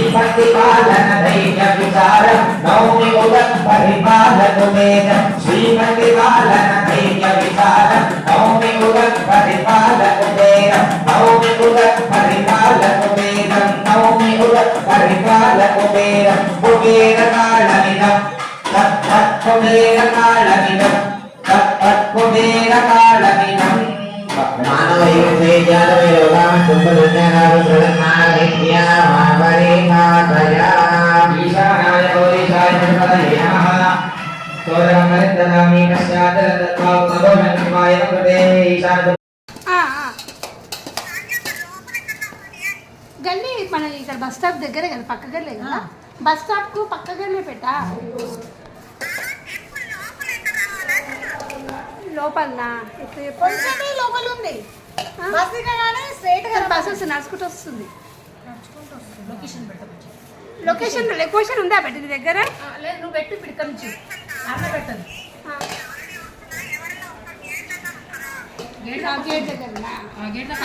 श्रीपतिपालन दैन्य विचारं नौमि उदक परिपालन वेदं श्रीपतिपालन दैन्य विचारं नौमि उदक परिपालन वेदं नौमि उदक परिपालन वेदं नौमि उदक परिपालन वेदं कुबेरकालनिदं तत्कुबेरकालनिदं तत्कुबेरकालनिदं मानव युद्धे ज्ञानविरोधां कुम्भलज्ञानाभिसृतमानविद्या मापरिहासया ईशानाय गौरीशाय प्रपदये नमः सोदरं ददामि कस्यात् दत्त्वा सर्वमन्त्रिमाय कृते ईशान గల్లీ మన ఇక్కడ బస్ స్టాప్ దగ్గరే కదా పక్క గల్లే కదా బస్ స్టాప్ కు పక్క గల్లే పెట్టా లోపలనా కొంచెం లోపల ఉంది బస్ దిగగానే స్ట్రైట్ గా బస్ వస్తుంది నడుచుకుంటూ వస్తుంది లొకేషన్ ఉందా పెట్టింది దగ్గర లేదు నువ్వు పెట్టు ఇక్కడ నుంచి అన్న పెట్టదు గేట్ దగ్గర గేట్ లో